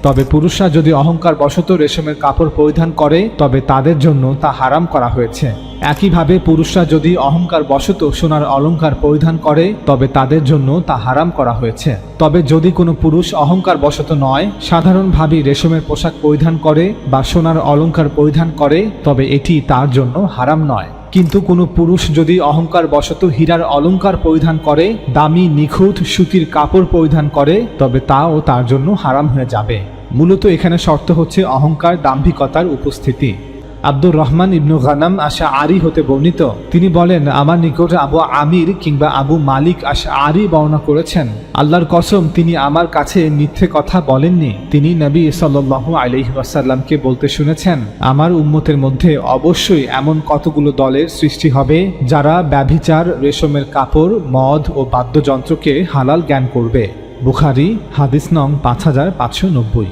তবে পুরুষরা যদি অহংকার বশত রেশমের কাপড় পরিধান করে তবে তাদের জন্য তা হারাম করা হয়েছে। একইভাবে পুরুষরা যদি অহংকার বশত সোনার অলংকার পরিধান করে তবে তাদের জন্য তা হারাম করা হয়েছে। তবে যদি কোনো পুরুষ অহংকার বশত নয়, সাধারণভাবে রেশমের পোশাক পরিধান করে বা সোনার অলংকার পরিধান করে তবে এটি তার জন্য হারাম নয়। কিন্তু কোনো পুরুষ যদি অহংকার বশত হীরার অলংকার পরিধান করে, দামি নিখুঁত সুতির কাপড় পরিধান করে তবে তাও তার জন্য হারাম হয়ে যাবে। মূলত এখানে শর্ত হচ্ছে অহংকার দাম্ভিকতার উপস্থিতি। আব্দুর রহমান ইবনু গানাম আশআরি হতে বর্ণিত, তিনি বলেন, আমার নিকট আবু আমির কিংবা আবু মালিক আশআরি বর্ণনা করেছেন, আল্লাহর কসম তিনি আমার কাছে মিথ্যে কথা বলেননি। তিনি নবী সাল্লাল্লাহু আলাইহি ওয়াসাল্লামকে বলতে শুনেছেন, আমার উম্মতের মধ্যে অবশ্যই এমন কতগুলো দলের সৃষ্টি হবে যারা ব্যভিচার, রেশমের কাপড়, মদ ও বাদ্যযন্ত্রকে হালাল জ্ঞান করবে। বুখারী হাদিস নং 5590।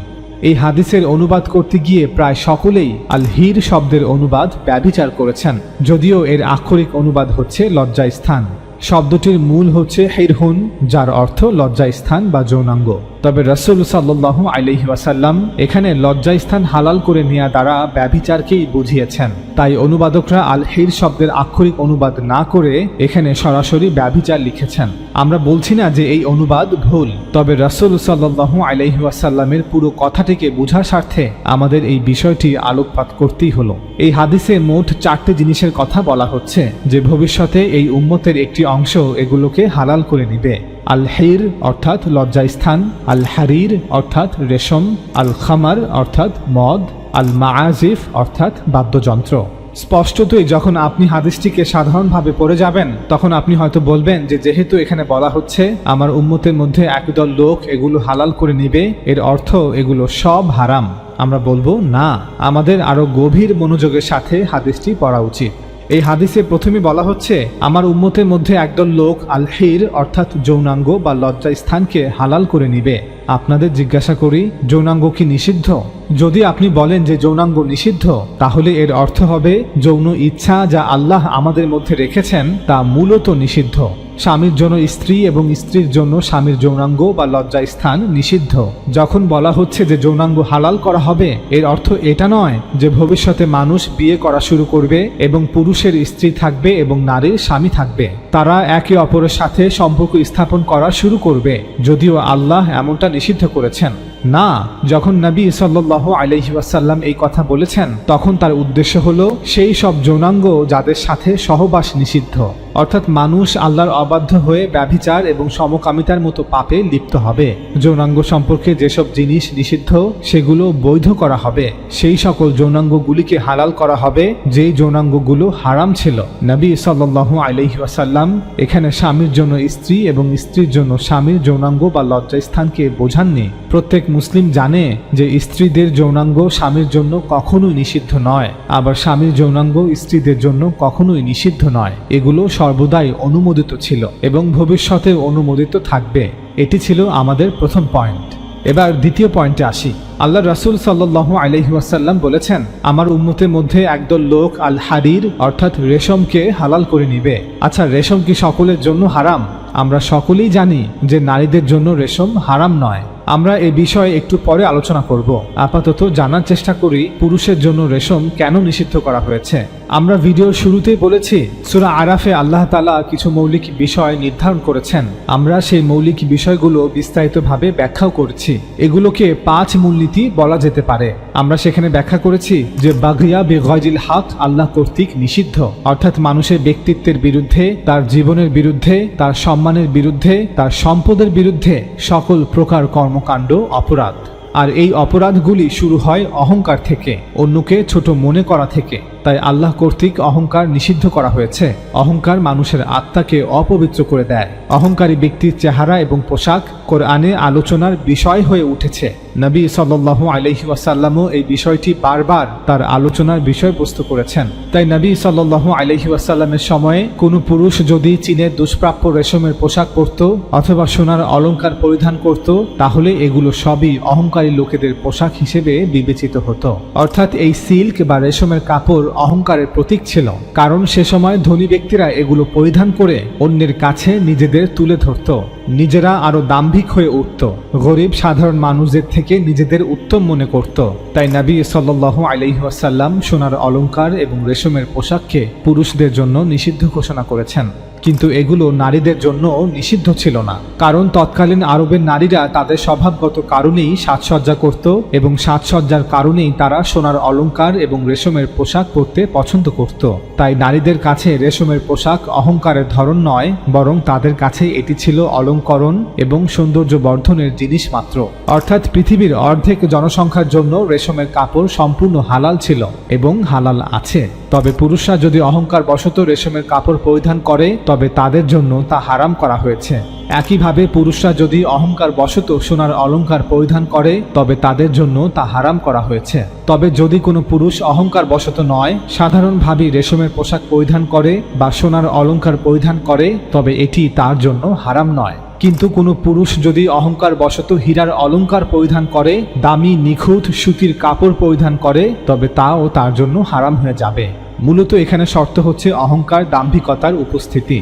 এই হাদিসের অনুবাদ করতে গিয়ে প্রায় সকলেই আল হির শব্দের অনুবাদ ব্যভিচার করেছেন, যদিও এর আক্ষরিক অনুবাদ হচ্ছে লজ্জাস্থান। শব্দটির মূল হচ্ছে হিরহুন, যার অর্থ লজ্জাস্থান বা যৌনাঙ্গ। তবে রাসূল সাল্লাল্লাহু আলাইহি ওয়াসাল্লাম এখানে লজ্জাস্থান হালাল করে নেওয়া দ্বারা ব্যভিচারকেই বুঝিয়েছেন। তাই অনুবাদকরা আল হির শব্দের আক্ষরিক অনুবাদ না করে এখানে সরাসরি ব্যভিচার লিখেছেন। আমরা বলছি না যে এই অনুবাদ ভুল, তবে রাসূল সাল্লাল্লাহু আলাইহি ওয়াসাল্লামের পুরো কথাটিকে বোঝার স্বার্থে আমাদের এই বিষয়টি আলোকপাত করতেই হলো। এই হাদিসে মোট 4টি জিনিসের কথা বলা হচ্ছে যে ভবিষ্যতে এই উম্মতের একটি অংশ এগুলোকে হালাল করে নিবে। আল হির অর্থাৎ লজ্জাস্থান, আল হারির অর্থাৎ রেশম, আল খামার অর্থাৎ মদ, আল মাআজিফ অর্থাৎ বাদ্যযন্ত্র। স্পষ্টতই যখন আপনি হাদিসটিকে সাধারণভাবে পড়ে যাবেন তখন আপনি হয়তো বলবেন যে যেহেতু এখানে বলা হচ্ছে আমার উম্মতের মধ্যে একদল লোক এগুলো হালাল করে নিবে, এর অর্থ এগুলো সব হারাম। আমরা বলবো না, আমাদের আরো গভীর মনোযোগের সাথে হাদিসটি পড়া উচিত। এই হাদিসে প্রথমে বলা হচ্ছে আমার উম্মতের মধ্যে একদল লোক আল হির অর্থাৎ যৌনাঙ্গ বা লজ্জাস্থানকে হালাল করে নিবে। আপনাদের জিজ্ঞাসা করি, যৌনাঙ্গ কি নিষিদ্ধ? যদি আপনি বলেন যে যৌনাঙ্গ নিষিদ্ধ, তাহলে এর অর্থ হবে যৌন ইচ্ছা যা আল্লাহ আমাদের মধ্যে রেখেছেন তা মূলত নিষিদ্ধ। স্বামীর জন্য স্ত্রী এবং স্ত্রীর জন্য স্বামীর যৌনাঙ্গ বা লজ্জাস্থান নিষিদ্ধ। যখন বলা হচ্ছে যে যৌনাঙ্গ হালাল করা হবে, এর অর্থ এটা নয় যে ভবিষ্যতে মানুষ বিয়ে করা শুরু করবে এবং পুরুষের স্ত্রী থাকবে এবং নারীর স্বামী থাকবে। তারা একে অপরের সাথে সম্পর্ক স্থাপন করা শুরু করবে, যদিও আল্লাহ এমনটা নিষিদ্ধ করেছেন না। যখন নবী সাল্লাল্লাহু আলাইহি ওয়াসাল্লাম এই কথা বলেছেন তখন তার উদ্দেশ্য হলো সেই সব যৌনাঙ্গ যাদের সাথে সহবাস নিষিদ্ধ, অর্থাৎ মানুষ আল্লাহর অবাধ্য হয়ে ব্যভিচার এবং সমকামিতার মতো পাপে লিপ্ত হবে। যৌনাঙ্গ সম্পর্কে যেসব জিনিস নিষিদ্ধ সেগুলো বৈধ করা হবে, সেই সকল যৌনাঙ্গগুলিকে হালাল করা হবে যেই যৌনাঙ্গগুলো হারাম ছিল। নবী সাল্লাল্লাহু আলাইহি ওয়াসাল্লাম এখানে স্বামীর জন্য স্ত্রী এবং স্ত্রীর জন্য স্বামীর যৌনাঙ্গ বা লজ্জাস্থানকে বোঝাননি। প্রত্যেক মুসলিম জানে যে স্ত্রীদের যৌনাঙ্গ স্বামীর জন্য কখনোই নিষিদ্ধ নয়, আবার স্বামীর যৌনাঙ্গ স্ত্রীদের জন্য কখনোই নিষিদ্ধ নয়। এগুলো সর্বদাই অনুমোদিত ছিল এবং ভবিষ্যতে অনুমোদিত থাকবে। এটি ছিল আমাদের প্রথম পয়েন্ট। এবার দ্বিতীয় পয়েন্টে আসি। আল্লাহ রাসূল সাল্লাল্লাহু আলাইহি ওয়াসাল্লাম বলেছেন আমার উম্মতের মধ্যে একদল লোক আল হারির অর্থাৎ রেশমকে হালাল করে নিবে। আচ্ছা, রেশম কি সকলের জন্য হারাম? আমরা সকলেই জানি যে নারীদের জন্য রেশম হারাম নয়। আমরা এই বিষয়ে একটু পরে আলোচনা করব। আপাতত জানার চেষ্টা করি পুরুষের জন্য রেশম কেন নিষিদ্ধ করা হয়েছে। আমরা ভিডিওর শুরুতেই বলেছি সূরা আরাফে আল্লাহ তাআলা কিছু মৌলিক বিষয় নির্ধারণ করেছেন। আমরা সেই মৌলিক বিষয়গুলো বিস্তারিতভাবে ব্যাখ্যাও করেছি। এগুলোকে 5 মূলনীতি বলা যেতে পারে। আমরা সেখানে ব্যাখ্যা করেছি যে বাগিয়া বিগয়রিল হক আল্লাহ কর্তৃক নিষিদ্ধ, অর্থাৎ মানুষের ব্যক্তিত্বের বিরুদ্ধে, তার জীবনের বিরুদ্ধে, তার সম্মানের বিরুদ্ধে, তার সম্পদের বিরুদ্ধে সকল প্রকার কর্মকাণ্ড অপরাধ। আর এই অপরাধগুলি শুরু হয় অহংকার থেকে, অন্যকে ছোট মনে করা থেকে। তাই আল্লাহ কর্তৃক অহংকার নিষিদ্ধ করা হয়েছে। অহংকার মানুষের আত্মাকে অপবিত্র করে দেয়। অহংকারী ব্যক্তির চেহারা এবং পোশাক কোরআনে আলোচনার বিষয় হয়ে উঠেছে। নবী সাল্লাল্লাহু আলাইহি ওয়াসাল্লামও এই বিষয়টি বারবার তার আলোচনার বিষয়বস্তু করেছেন। তাই নবী সাল্লাল্লাহু আলাইহি ওয়াসাল্লামের সময়ে কোনো পুরুষ যদি চীনের দুষ্প্রাপ্য রেশমের পোশাক পরত অথবা সোনার অলংকার পরিধান করত, তাহলে এগুলো সবই অহংকারী লোকেদের পোশাক হিসেবে বিবেচিত হতো। অর্থাৎ এই সিল্ক বা রেশমের কাপড় অহংকারের প্রতীক ছিল, কারণ সে সময় ধনী ব্যক্তিরা এগুলো পরিধান করে অন্যের কাছে নিজেদের তুলে ধরত, নিজেরা আরো দাম্ভিক হয়ে উঠত, গরিব সাধারণ মানুষদের থেকে নিজেদের উত্তম মনে করত। তাই নবী সাল্লাল্লাহু আলাইহি ওয়াসাল্লাম সোনার অলংকার এবং রেশমের পোশাককে পুরুষদের জন্য নিষিদ্ধ ঘোষণা করেছেন। কিন্তু এগুলো নারীদের জন্য নিষিদ্ধ ছিল না, কারণ তৎকালীন আরবের নারীরা তাদের স্বভাবগত কারণেই সাজসজ্জা করত এবং সাজসজ্জার কারণেই তারা সোনার অলংকার এবং রেশমের পোশাক পরতে পছন্দ করত। তাই নারীদের কাছে রেশমের পোশাক অহংকারের ধরন নয়, বরং তাদের কাছে এটি ছিল অলংকরণ এবং সৌন্দর্য বর্ধনের জিনিস মাত্র। অর্থাৎ পৃথিবীর অর্ধেক জনসংখ্যার জন্য রেশমের কাপড় সম্পূর্ণ হালাল ছিল এবং হালাল আছে। তবে পুরুষরা যদি অহংকার বশত রেশমের কাপড় পরিধান করে তবে তাদের জন্য তা হারাম করা হয়েছে। একইভাবে পুরুষরা যদি অহংকার বশত সোনার অলংকার পরিধান করে তবে তাদের জন্য তা হারাম করা হয়েছে। তবে যদি কোনো পুরুষ অহংকার বশত নয়, সাধারণভাবে রেশমের পোশাক পরিধান করে বা সোনার অলংকার পরিধান করে তবে এটি তার জন্য হারাম নয়। কিন্তু কোনো পুরুষ যদি অহংকার বশত হীরার অলংকার পরিধান করে, দামি নিখুঁত সুতির কাপড় পরিধান করে তবে তাও তার জন্য হারাম হয়ে যাবে। মূলত এখানে শর্ত হচ্ছে অহংকার, দাম্ভিকতার উপস্থিতি।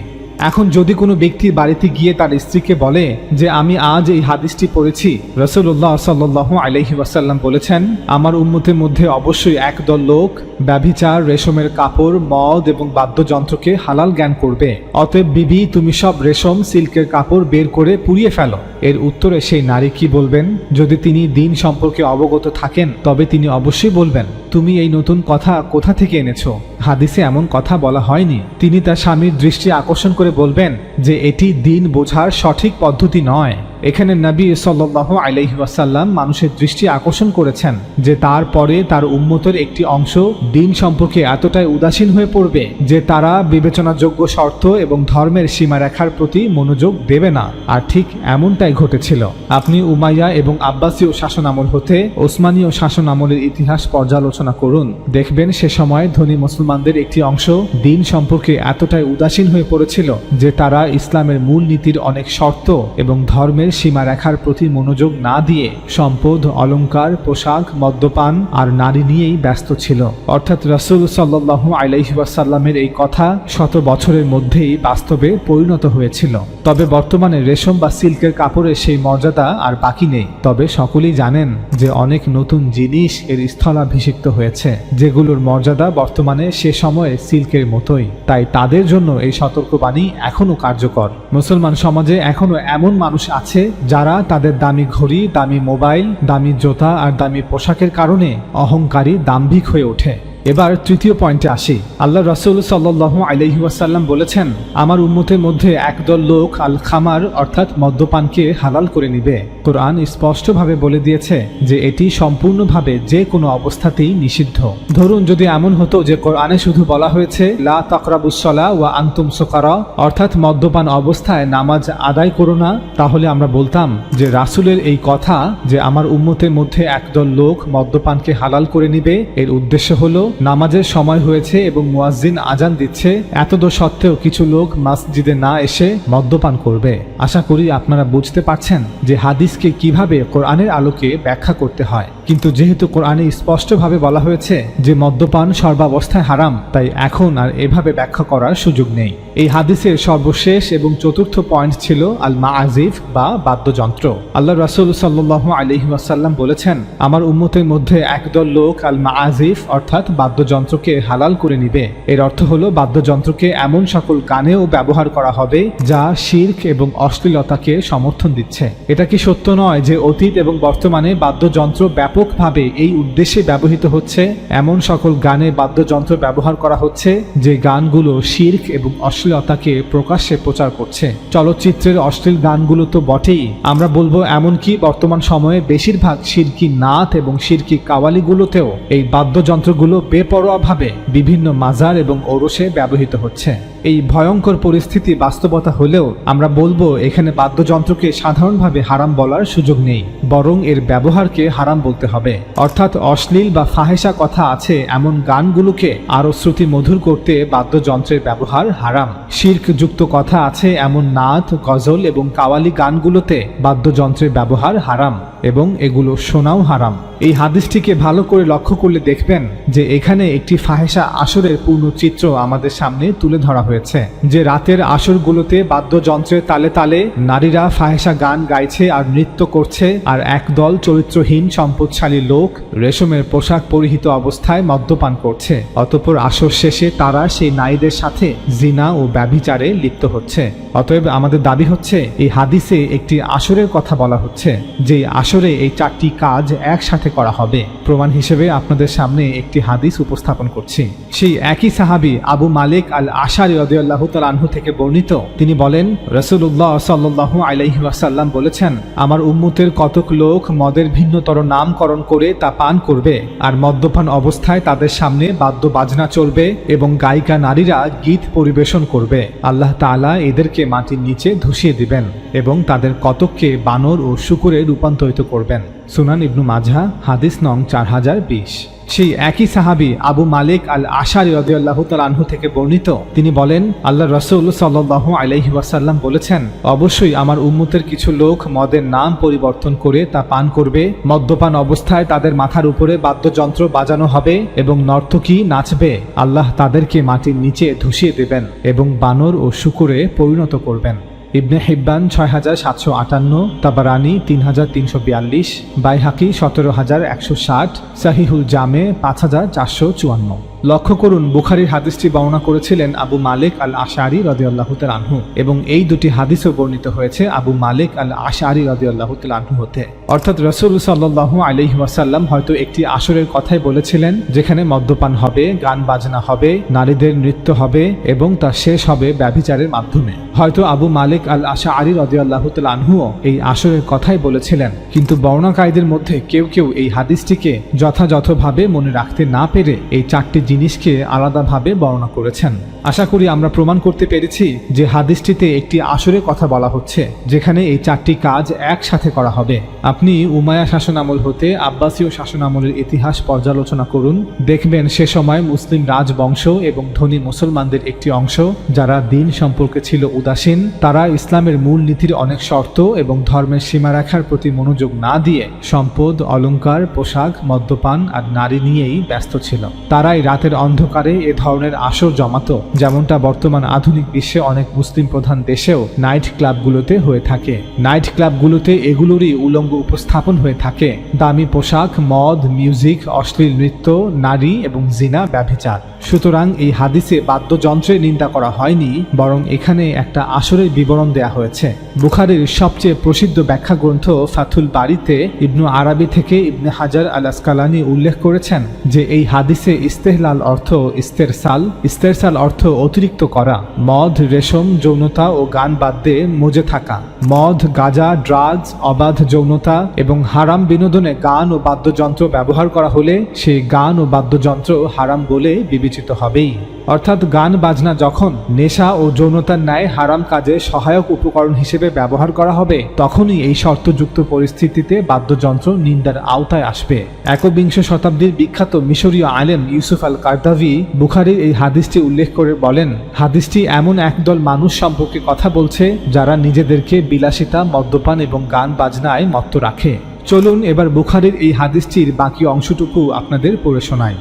এখন যদি কোনো ব্যক্তি বাড়িতে গিয়ে তার স্ত্রীকে বলে যে আমি আজ এই হাদিসটি পড়েছি, রাসূলুল্লাহ সাল্লাল্লাহু আলাইহি ওয়াসাল্লাম বলেছেন আমার উম্মতের মধ্যে অবশ্যই একদল লোক ব্যভিচার, রেশমের কাপড়, মদ এবং বাদ্যযন্ত্রকে হালাল জ্ঞান করবে, অতএব বিবি তুমি সব রেশম সিল্কের কাপড় বের করে পুড়িয়ে ফেলো। এর উত্তরে সেই নারী কি বলবেন? যদি তিনি দিন সম্পর্কে অবগত থাকেন তবে তিনি অবশ্যই বলবেন তুমি এই নতুন কথা কোথা থেকে এনেছো? হাদিসে এমন কথা বলা হয়নি। তিনি তার স্বামীর দৃষ্টি আকর্ষণ করে বলবেন যে এটি দিন বোঝার সঠিক পদ্ধতি নয়। এখানে নবী সাল্লাল্লাহু আলাইহি ওয়াসাল্লাম মানুষের দৃষ্টি আকর্ষণ করেছেন যে তারপরে তার উম্মতের একটি অংশ দিন সম্পর্কে এতটাই উদাসীন হয়ে পড়বে যে তারা বিবেচনাযোগ্য শর্ত এবং ধর্মের সীমারেখার প্রতি মনোযোগ দেবে না। আর ঠিক এমনটাই ঘটেছিল। আপনি উমাইয়া এবং আব্বাসীয় শাসন আমল হতে ওসমানীয় শাসন আমলের ইতিহাস পর্যালোচনা করুন, দেখবেন সে সময় ধনী মুসলমানদের একটি অংশ দিন সম্পর্কে এতটাই উদাসীন হয়ে পড়েছিল যে তারা ইসলামের মূল নীতির অনেক শর্ত এবং ধর্মের সীমারেখার প্রতি মনোযোগ না দিয়ে সম্পদ, অলংকার, পোশাক, মদ্যপান আর নারী নিয়েই ব্যস্ত ছিল। অর্থাৎ রাসূল সাল্লাল্লাহু আলাইহি ওয়াসাল্লামের এই কথা 100 বছরের মধ্যেই বাস্তবে পরিণত হয়েছিল। তবে বর্তমানে রেশম বা সিল্কের কাপড়ের সেই মর্যাদা আর বাকি নেই। তবে সকলেই জানেন যে অনেক নতুন জিনিস এর স্থলাভিষিক্ত হয়েছে, যেগুলোর মর্যাদা বর্তমানে সে সময়ে সিল্কের মতোই। তাই তাদের জন্য এই সতর্কবাণী এখনো কার্যকর। মুসলমান সমাজে এখনো এমন মানুষ আছে যারা তাদের দামি ঘড়ি, দামি মোবাইল, দামি জুতা আর দামি পোশাকের কারণে অহংকারী, দাম্ভিক হয়ে ওঠে। এবার তৃতীয় পয়েন্টে আসি। আল্লাহ রাসূল সাল্লাল্লাহু আলাইহি ওয়াসাল্লাম বলেছেন আমার উম্মতের মধ্যে একদল লোক আল খামার অর্থাৎ মদ্যপানকে হালাল করে নিবে। কোরআন স্পষ্টভাবে বলে দিয়েছে যে এটি সম্পূর্ণভাবে যে কোনো অবস্থাতেই নিষিদ্ধ। ধরুন যদি এমন হতো যে কোরআনে শুধু বলা হয়েছে লা তাকরাবুস সালাহ ওয়া আনতুম সুকারা, অর্থাৎ মদ্যপান অবস্থায় নামাজ আদায় করো না, তাহলে আমরা বলতাম যে রাসূলের এই কথা যে আমার উম্মতের মধ্যে একদল লোক মদ্যপানকে হালাল করে নিবে এর উদ্দেশ্য হলো নামাজের সময় হয়েছে এবং মুয়াজ্জিন আজান দিচ্ছে, এতদ সত্ত্বেও কিছু লোক মসজিদে না এসে মদ্যপান করবে। আশা করি আপনারা বুঝতে পারছেন যে হাদিসকে কিভাবে কোরআনের আলোকে ব্যাখ্যা করতে হয়। কিন্তু যেহেতু কোরআনে স্পষ্টভাবে বলা হয়েছে যে মদ্যপান সর্বাবস্থায় হারাম, তাই এখন আর এভাবে ব্যাখ্যা করার সুযোগ নেই। এই হাদিসের সর্বশেষ এবং চতুর্থ পয়েন্ট ছিল আল মাআজিফ বা বাদ্যযন্ত্র। আল্লাহ রাসূল সাল্লাল্লাহু আলাইহি ওয়াসাল্লাম বলেছেন আমার উম্মতের মধ্যে একদল লোক আল মাআজিফ অর্থাৎ বাদ্যযন্ত্রকে হালাল করে নিবে। এর অর্থ হলো বাদ্যযন্ত্রকে এমন সকল গানেও ব্যবহার করা হবে যা শিরক এবং অশ্লীলতাকে সমর্থন দিচ্ছে। এটা কি সত্য নয় যে অতীত এবং বর্তমানে বাদ্যযন্ত্র ব্যাপকভাবে এই উদ্দেশ্যে ব্যবহৃত হচ্ছে? এমন সকল গানে বাদ্যযন্ত্র ব্যবহার করা হচ্ছে যে গানগুলো শিরক এবং অশ্লীলতাকে প্রকাশ্যে প্রচার করছে। চলচ্চিত্রের অশ্লীল গানগুলো তো বটেই, আমরা বলবো এমনকি বর্তমান সময়ে বেশিরভাগ শিরকি নাত এবং শিরকি কাওয়ালিগুলোতেও এই বাদ্যযন্ত্রগুলো বেপরোয়াভাবে বিভিন্ন মাজার এবং ওরসে ব্যবহৃত হচ্ছে। এই ভয়ঙ্কর পরিস্থিতি বাস্তবতা হলেও আমরা বলবো এখানে বাদ্যযন্ত্রকে সাধারণভাবে হারাম বলার সুযোগ নেই, বরং এর ব্যবহারকে হারাম বলতে হবে। অর্থাৎ অশ্লীল বা ফাহেসা কথা আছে এমন গানগুলোকে আরো শ্রুতি মধুর করতে বাদ্যযন্ত্রের ব্যবহার হারাম। শিরক যুক্ত কথা আছে এমন নাত, গজল এবং কাওয়ালি গানগুলোতে বাদ্যযন্ত্রের ব্যবহার হারাম এবং এগুলো শোনাও হারাম। এই হাদিসটিকে ভালো করে লক্ষ্য করলে দেখবেন যে এখানে একটি ফাহেসা আসরের পূর্ণ চিত্র আমাদের সামনে তুলে ধরা হয়েছে, যে রাতের আসরগুলোতে বাদ্যযন্ত্রের তালে তালে নারীরা ফাহেসা গান গাইছে আর নৃত্য করছে, আর একদল চরিত্রহীন সম্পদশালী লোক রেশমের পোশাক পরিহিত অবস্থায় মদ্যপান করছে। অতঃপর আসর শেষে তারা সেই নারীদের সাথে জিনা ও ব্যভিচারে লিপ্ত হচ্ছে। অতএব আমাদের দাবি হচ্ছে এই হাদিসে একটি আসরের কথা বলা হচ্ছে, যে আসরে এই চারটি কাজ একসাথে করা হবে। প্রমাণ হিসেবে আপনাদের সামনে একটি হাদিস উপস্থাপন করছি। সেই একই সাহাবী আবু মালিক আল আশআরী রাদিয়াল্লাহু তাআলা আনহু থেকে বর্ণিত, তিনি বলেন, রাসূলুল্লাহ সাল্লাল্লাহু আলাইহি ওয়াসাল্লাম বলেছেন, আমার উম্মতের কতক লোক মদের ভিন্নতর নামকরণ করে তা পান করবে, আর মদ্যপান অবস্থায় তাদের সামনে বাদ্য বাজনা চলবে এবং গায়িকা নারীরা গীত পরিবেশন করবে। আল্লাহ তাআলা এদেরকে মাটির নিচে ধসিয়ে দিবেন এবং তাদের কতককে বানর ও শূকরে রূপান্তরিত করবেন। সুনান ইবনু মাজাহ, হাদিস নং 4020। সেই একই সাহাবী আবু মালিক আল আশআরী রাদিয়াল্লাহু তাআলা আনহু থেকে বর্ণিত, তিনি বলেন, আল্লাহর রাসূল সাল্লাল্লাহু আলাইহি ওয়াসাল্লাম বলেছেন, অবশ্যই আমার উম্মতের কিছু লোক মদের নাম পরিবর্তন করে তা পান করবে। মদ্যপান অবস্থায় তাদের মাথার উপরে বাদ্যযন্ত্র বাজানো হবে এবং নর্তকী নাচবে। আল্লাহ তাদেরকে মাটির নিচে ধসিয়ে দেবেন এবং বানর ও শূকরে পরিণত করবেন। ইবনে হিব্বান 6758, তাবারানী 3342, বাইহাকি 17160, সাহিহুল জামে 5454। লক্ষ্য করুন, বুখারীর হাদিসটি বর্ণনা করেছিলেন আবু মালিক আল আশআরী রাদিয়াল্লাহু তাআলা আনহু, এবং এই দুটি হাদিসও বর্ণিত হয়েছে আবু মালিক আল আশআরী রাদিয়াল্লাহু তাআলা আনহু হতে। অর্থাৎ রাসূল সাল্লাল্লাহু আলাইহি ওয়াসাল্লাম হয়তো একটি আসরের কথাই বলেছিলেন, যেখানে মদ্যপান হবে, গান বাজনা হবে, নারীদের নৃত্য হবে এবং তা শেষ হবে ব্যভিচারের মাধ্যমে। হয়তো আবু মালিক আল আশআরী রাদিয়াল্লাহু তাআলা আনহুও এই আসরের কথাই বলেছিলেন, কিন্তু বর্ণনাকারীদের মধ্যে কেউ কেউ এই হাদিসটিকে যথাযথভাবে মনে রাখতে না পেরে এই চারটি জিনিসকে আলাদাভাবে বর্ণনা করেছেন। আশা করি আমরা প্রমাণ করতে পেরেছি যে হাদিসটিতে একটি আসরের কথা বলা হচ্ছে, যেখানে এই চারটি কাজ একসাথে করা হবে। আপনি উমাইয়া শাসনামল হতে আব্বাসীয় শাসনামলের ইতিহাস পর্যালোচনা করুন, দেখবেন সে সময় মুসলিম রাজবংশ এবং ধনী মুসলমানদের একটি অংশ, যারা দিন সম্পর্কে ছিল উদাসীন, তারা ইসলামের মূল নীতির অনেক শর্ত এবং ধর্মের সীমারেখার প্রতি মনোযোগ না দিয়ে সম্পদ, অলংকার, পোশাক, মদ্যপান আর নারী নিয়েই ব্যস্ত ছিল। তারাই রাতের অন্ধকারে এ ধরনের আসর জমাতো, যেমনটা বর্তমান আধুনিক বিশ্বে অনেক মুসলিম প্রধান দেশেও নাইট ক্লাবগুলোতে হয়ে থাকে। নাইট ক্লাবগুলোতে এগুলোরই উলঙ্গ উপস্থাপন হয়ে থাকে। দামি পোশাক, মদ, মিউজিক, অশ্লীল নৃত্য, নারী এবং জিনা, ব্যভিচার। সুতরাং এই হাদিসে বাদ্যযন্ত্রের নিন্দা করা হয়নি, বরং এখানে একটা আসরের বিবরণ দেয়া হয়েছে। বুখারীর সবচেয়ে প্রসিদ্ধ ব্যাখ্যা গ্রন্থ ফাথুল বারীতে ইবনু আরাবী থেকে ইবনে হাজার আল আসকালানী উল্লেখ করেছেন যে এই হাদিসে ইস্তেহলাল অর্থ ইস্তেরসাল, ইস্তেরসাল অর্থ অতিরিক্ত করা। মদ, রেশম, যৌনতা ও গান বাদ্যে মজে থাকা। মদ, গাঁজা, ড্রাগস, অবাধ যৌনতা এবং হারাম বিনোদনে গান ও বাদ্যযন্ত্র ব্যবহার করা হলে সেই গান ও বাদ্যযন্ত্র হারাম বলে বিবেচিত হবেই। অর্থাৎ গান বাজনা যখন নেশা ও যৌনতার ন্যায় হারাম কাজে সহায়ক উপকরণ হিসেবে ব্যবহার করা হবে, তখনই এই শর্তযুক্ত পরিস্থিতিতে বাদ্যযন্ত্র নিন্দার আওতায় আসবে। একবিংশ শতাব্দীর বিখ্যাত মিশরীয় আলেম ইউসুফ আল কারদাভি বুখারীর এই হাদিসটি উল্লেখ করে বলেন, হাদিসটি এমন একদল মানুষ সম্পর্কে কথা বলছে যারা নিজেদেরকে বিলাসিতা, মদ্যপান এবং গান বাজনায় মত্ত রাখে। চলুন এবার বুখারীর এই হাদিসটির বাকি অংশটুকু আপনাদের পড়ে শোনাই।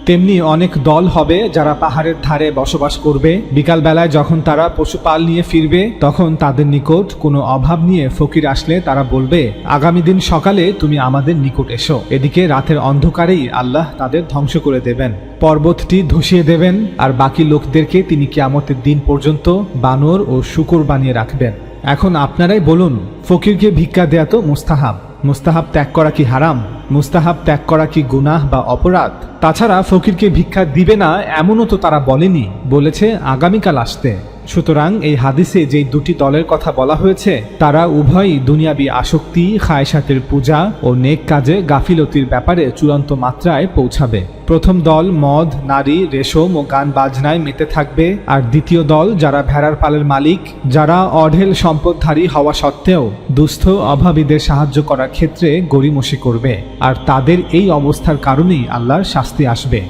তেমনি অনেক দল হবে যারা পাহাড়ের ধারে বসবাস করবে। বিকালবেলায় যখন তারা পশুপাল নিয়ে ফিরবে, তখন তাদের নিকট কোনো অভাব নিয়ে ফকির আসলে তারা বলবে, আগামী দিন সকালে তুমি আমাদের নিকট এসো। এদিকে রাতের অন্ধকারেই আল্লাহ তাদের ধ্বংস করে দেবেন, পর্বতটি ধসিয়ে দেবেন, আর বাকি লোকদেরকে তিনি কিয়ামতের দিন পর্যন্ত বানর ও শূকর বানিয়ে রাখবেন। এখন আপনারাই বলুন, ফকিরকে ভিক্ষা দেয়া তো মুস্তাহাব, মুস্তাহাব ত্যাগ করা কি হারাম? মুস্তাহাব ত্যাগ করা কি গুনাহ বা অপরাধ? তাছাড়া ফকিরকে ভিক্ষা দিবে না এমনও তো তারা বলেনি, বলেছে আগামীকাল আসতে। সুতরাং এই হাদিসে যেই দুটি দলের কথা বলা হয়েছে, তারা উভয়ই দুনিয়াবি আসক্তি, খায়সাতের পূজা ও নেক কাজে গাফিলতির ব্যাপারে চূড়ান্ত মাত্রায় পৌঁছাবে। প্রথম দল মদ, নারী, রেশম ও গান বাজনায় মেতে থাকবে, আর দ্বিতীয় দল যারা ভেড়ার পালের মালিক, যারা অঢেল সম্পদধারী হওয়া সত্ত্বেও দুস্থ অভাবীদের সাহায্য করার ক্ষেত্রে গড়িমসি করবে, আর তাদের এই অবস্থার কারণেই আল্লাহর শাস্তি আসবে।